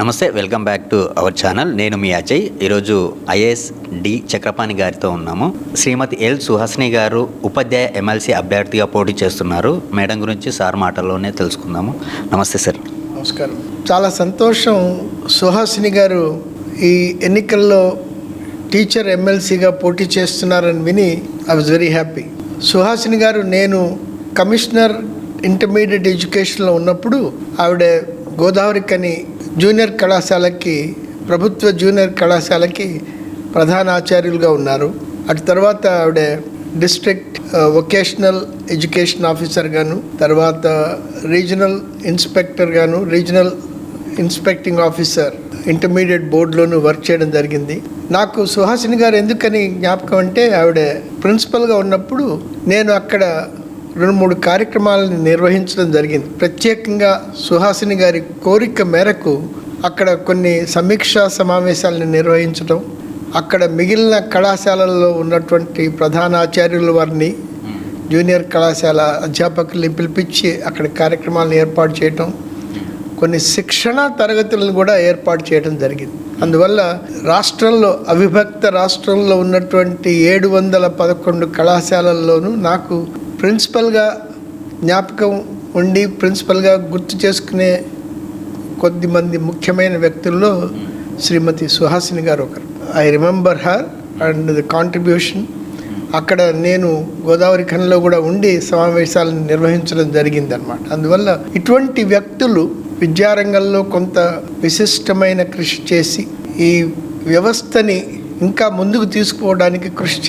నమస్తే, welcome back to our channel. నేను మీ అజయ్. ఈరోజు ఐఏఎస్ డి చక్రపాణి గారితో ఉన్నాము. శ్రీమతి ఎల్ సుహాసిని గారు ఉపాధ్యాయ ఎమ్మెల్సీ అభ్యర్థిగా పోటీ చేస్తున్నారు. మేడం గురించి సార్ మాటల్లోనే తెలుసుకుందాము. నమస్తే సార్. నమస్కారం. చాలా సంతోషం. సుహాసిని గారు ఈ ఎన్నికల్లో టీచర్ ఎమ్మెల్సీగా పోటీ చేస్తున్నారని విని I was very happy. Suhasini గారు నేను కమిషనర్ ఇంటర్మీడియట్ ఎడ్యుకేషన్లో ఉన్నప్పుడు ఆవిడ గోదావరికని జూనియర్ కళాశాలకి, ప్రభుత్వ జూనియర్ కళాశాలకి ప్రధాన ఆచార్యులుగా ఉన్నారు. అటు తర్వాత ఆవిడ డిస్ట్రిక్ట్ వొకేషనల్ ఎడ్యుకేషన్ ఆఫీసర్ గాను, తర్వాత రీజనల్ ఇన్స్పెక్టర్ గాను, రీజనల్ ఇన్స్పెక్టింగ్ ఆఫీసర్ ఇంటర్మీడియట్ బోర్డులోనూ వర్క్ చేయడం జరిగింది. నాకు సుహాసిని గారు ఎందుకని జ్ఞాపకం అంటే, ఆవిడ ప్రిన్సిపల్గా ఉన్నప్పుడు నేను అక్కడ 2-3 కార్యక్రమాలను నిర్వహించడం జరిగింది. ప్రత్యేకంగా సుహాసిని గారి కోరిక మేరకు అక్కడ కొన్ని సమీక్షా సమావేశాలను నిర్వహించడం, అక్కడ మిగిలిన కళాశాలల్లో ఉన్నటువంటి ప్రధాన ఆచార్యుల వారిని, జూనియర్ కళాశాల అధ్యాపకుల్ని పిలిపించి అక్కడ కార్యక్రమాలను ఏర్పాటు చేయటం, కొన్ని శిక్షణ తరగతులను కూడా ఏర్పాటు చేయడం జరిగింది. అందువల్ల రాష్ట్రంలో, అవిభక్త రాష్ట్రంలో ఉన్నటువంటి 711 కళాశాలల్లోనూ నాకు ప్రిన్సిపల్గా జ్ఞాపకం ఉండి ప్రిన్సిపల్గా గుర్తు చేసుకునే కొద్దిమంది ముఖ్యమైన వ్యక్తుల్లో శ్రీమతి సుహాసిని గారు ఒకరు. I remember her and the contribution. అక్కడ నేను గోదావరి ఖనిలో కూడా ఉండి సమావేశాలను నిర్వహించడం జరిగిందనమాట. అందువల్ల ఇటువంటి వ్యక్తులు విద్యారంగంలో కొంత విశిష్టమైన కృషి చేసి ఈ వ్యవస్థని ఇంకా ముందుకు తీసుకుపోవడానికి కృషి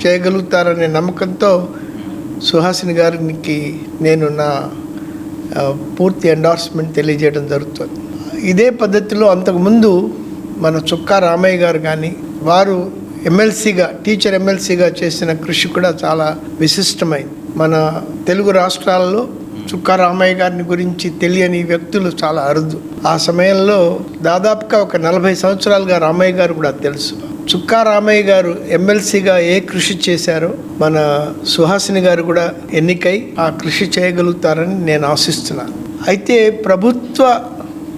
చేయగలుగుతారనే నమ్మకంతో సుహాసిని గారికి నేను నా పూర్తి ఎండార్స్మెంట్ తెలియజేయడం జరుగుతుంది. ఇదే పద్ధతిలో అంతకుముందు మన చుక్కా రామయ్య గారు కానీ, వారు ఎమ్మెల్సీగా, టీచర్ ఎమ్మెల్సీగా చేసిన కృషి కూడా చాలా విశిష్టమైంది. మన తెలుగు రాష్ట్రాల్లో చుక్కా రామయ్య గారిని గురించి తెలియని వ్యక్తులు చాలా అరుదు. ఆ సమయంలో దాదాపుగా ఒక 40 సంవత్సరాలుగా రామయ్య గారు కూడా తెలుసు. చుక్కా రామయ్య గారు ఎమ్మెల్సీగా ఏ కృషి చేశారో మన సుహాసిని గారు కూడా ఎన్నికై ఆ కృషి చేయగలుగుతారని నేను ఆశిస్తున్నాను. అయితే ప్రభుత్వ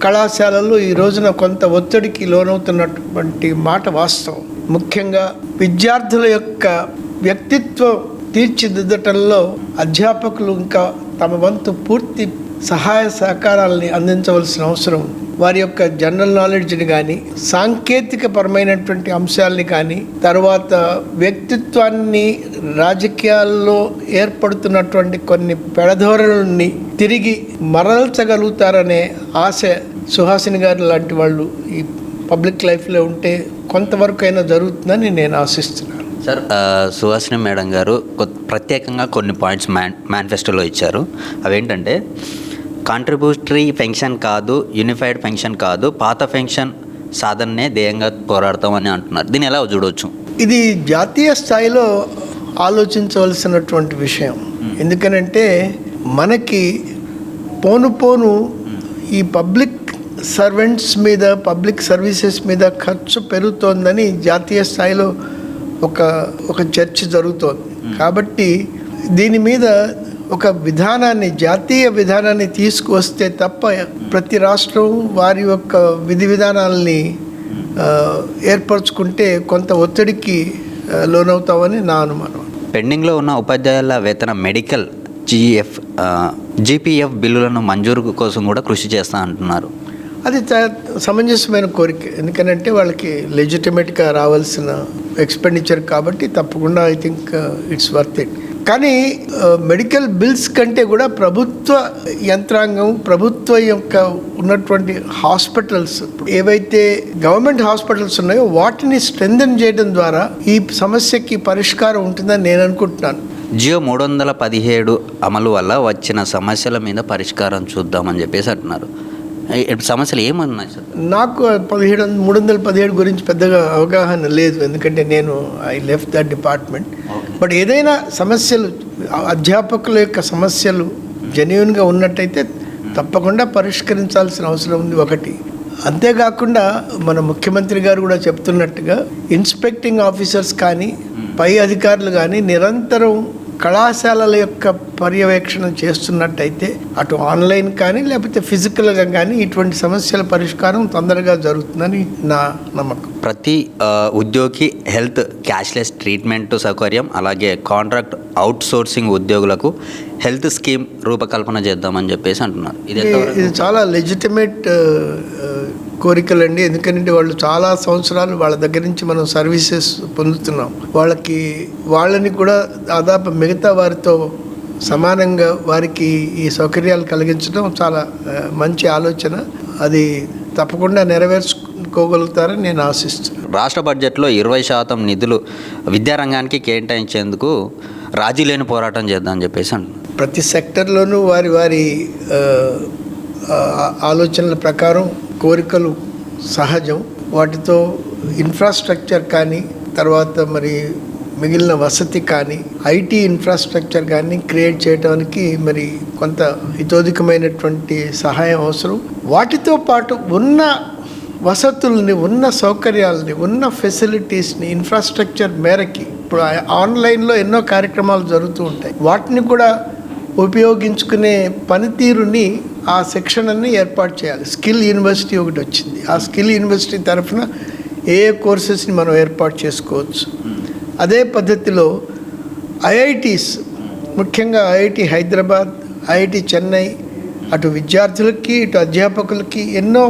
కళాశాలలు ఈ రోజున కొంత ఒత్తిడికి లోనవుతున్నటువంటి మాట వాస్తవం. ముఖ్యంగా విద్యార్థుల యొక్క వ్యక్తిత్వం తీర్చిదిద్దటంలో అధ్యాపకులు ఇంకా తమ వంతు పూర్తి సహాయ సహకారాలని అందించవలసిన అవసరం ఉంది. వారి యొక్క జనరల్ నాలెడ్జ్ని కానీ, సాంకేతిక పరమైనటువంటి అంశాలని కానీ, తర్వాత వ్యక్తిత్వాన్ని, రాజకీయాల్లో ఏర్పడుతున్నటువంటి కొన్ని పెడధోరణుల్ని తిరిగి మరల్చగలుగుతారనే ఆశ సుహాసిని గారు లాంటి వాళ్ళు ఈ పబ్లిక్ లైఫ్లో ఉంటే కొంతవరకు అయినా జరుగుతుందని నేను ఆశిస్తున్నాను. సార్, సుహాసిని మేడం గారు ప్రత్యేకంగా కొన్ని పాయింట్స్ మేనిఫెస్టోలో ఇచ్చారు. అవేంటంటే, కాంట్రిబ్యూటరీ పెన్షన్ కాదు, యూనిఫైడ్ పెన్షన్ కాదు, పాత పెన్షన్ సాధననే ధ్యేయంగా పోరాడతామని అంటున్నారు. దీన్ని ఎలా చూడవచ్చు? ఇది జాతీయ స్థాయిలో ఆలోచించవలసినటువంటి విషయం. ఎందుకనంటే మనకి పోను ఈ పబ్లిక్ సర్వెంట్స్ మీద, పబ్లిక్ సర్వీసెస్ మీద ఖర్చు పెరుగుతోందని జాతీయ స్థాయిలో ఒక చర్చ జరుగుతోంది. కాబట్టి దీని మీద ఒక విధానాన్ని, జాతీయ విధానాన్ని తీసుకువస్తే తప్ప ప్రతి రాష్ట్రం వారి యొక్క విధి విధానాలని ఏర్పరచుకుంటే కొంత ఒత్తిడికి లోనవుతామని నా అనుమానం. పెండింగ్లో ఉన్న ఉపాధ్యాయుల వేతన మెడికల్ జీపీఎఫ్ బిల్లులను మంజూరు కోసం కూడా కృషి చేస్తా అంటున్నారు. అది సమంజసమైన కోరిక. ఎందుకనంటే వాళ్ళకి లెజిటిమేట్గా రావాల్సిన ఎక్స్పెండిచర్ కాబట్టి తప్పకుండా I think it's worth it. కానీ మెడికల్ బిల్స్ కంటే కూడా ప్రభుత్వ యంత్రాంగం, ప్రభుత్వ యొక్క ఉన్నటువంటి హాస్పిటల్స్, ఏవైతే గవర్నమెంట్ హాస్పిటల్స్ ఉన్నాయో వాటిని స్ట్రెంథెన్ చేయడం ద్వారా ఈ సమస్యకి పరిష్కారం ఉంటుందని నేను అనుకుంటున్నాను. జియో 317 అమలు వల్ల వచ్చిన సమస్యల మీద పరిష్కారం చూద్దామని చెప్పేసి అంటున్నారు. సమస్యలు ఏమన్నాయి సార్? నాకు 317 గురించి పెద్దగా అవగాహన లేదు, ఎందుకంటే నేను I left that department. But ఏదైనా సమస్యలు, అధ్యాపకుల యొక్క సమస్యలు జెన్యూన్గా ఉన్నట్టయితే తప్పకుండా పరిష్కరించాల్సిన అవసరం ఉంది ఒకటి. అంతేకాకుండా మన ముఖ్యమంత్రి గారు కూడా చెప్తున్నట్టుగా ఇన్స్పెక్టింగ్ ఆఫీసర్స్ కానీ, పై అధికారులు కానీ నిరంతరం కళాశాలల యొక్క పర్యవేక్షణ చేస్తున్నట్టయితే అటు ఆన్లైన్ కానీ లేకపోతే ఫిజికల్గా కానీ ఇటువంటి సమస్యల పరిష్కారం తొందరగా జరుగుతుందని నా నమ్మకం. ప్రతి ఉద్యోగి హెల్త్ క్యాష్లెస్ ట్రీట్మెంట్ సౌకర్యం, అలాగే కాంట్రాక్ట్ అవుట్ సోర్సింగ్ ఉద్యోగులకు హెల్త్ స్కీమ్ రూపకల్పన చేద్దామని చెప్పేసి అంటున్నారు. ఇది చాలా లెజిటిమేట్ కోరికలండి. ఎందుకంటే వాళ్ళు చాలా సంవత్సరాలు వాళ్ళ దగ్గర నుంచి మనం సర్వీసెస్ పొందుతున్నాం. వాళ్ళని కూడా దాదాపు మిగతా వారితో సమానంగా వారికి ఈ సౌకర్యాలు కలిగించడం చాలా మంచి ఆలోచన. అది తప్పకుండా నెరవేర్చుకోగలుగుతారని నేను ఆశిస్తున్నాను. రాష్ట్ర బడ్జెట్లో 20% నిధులు విద్యారంగానికి కేటాయించేందుకు రాజీ లేని పోరాటం చేద్దామని చెప్పేసి అంటున్నారు. ప్రతి సెక్టర్లోనూ వారి ఆలోచనల ప్రకారం కోరికలు సహజం. వాటితో ఇన్ఫ్రాస్ట్రక్చర్ కానీ, తర్వాత మరి మిగిలిన వసతి కానీ, ఐటీ ఇన్ఫ్రాస్ట్రక్చర్ కానీ క్రియేట్ చేయడానికి మరి కొంత హితోధికమైనటువంటి సహాయం అవసరం. వాటితో పాటు ఉన్న వసతుల్ని, ఉన్న సౌకర్యాలని, ఉన్న ఫెసిలిటీస్ని ఇన్ఫ్రాస్ట్రక్చర్ మేరకి ఇప్పుడు ఆన్లైన్లో ఎన్నో కార్యక్రమాలు జరుగుతూ ఉంటాయి. వాటిని కూడా ఉపయోగించుకునే పనితీరుని ఆ శిక్షణని ఏర్పాటు చేయాలి. స్కిల్ యూనివర్సిటీ ఒకటి వచ్చింది. ఆ స్కిల్ యూనివర్సిటీ తరఫున ఏ కోర్సెస్ని మనం ఏర్పాటు చేసుకోవచ్చు. అదే పద్ధతిలో ఐఐటీస్, ముఖ్యంగా ఐఐటి హైదరాబాద్, ఐఐటి చెన్నై, అటు విద్యార్థులకి ఇటు అధ్యాపకులకి ఎన్నో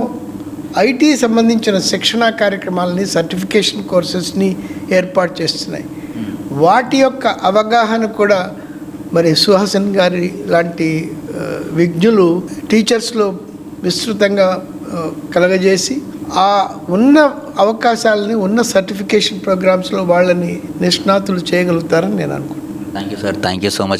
ఐటీ సంబంధించిన శిక్షణా కార్యక్రమాలని, సర్టిఫికేషన్ కోర్సెస్ని ఏర్పాటు చేస్తున్నాయి. వాటి యొక్క అవగాహన కూడా మరి సుహాసిని గారి లాంటి విజ్ఞులు టీచర్స్లో విస్తృతంగా కలగజేసి ఆ ఉన్న అవకాశాలని, ఉన్న సర్టిఫికేషన్ ప్రోగ్రామ్స్లో వాళ్ళని నిష్ణాతులు చేయగలుగుతారని నేను అనుకుంటున్నాను. Thank you sir. Thank you so much.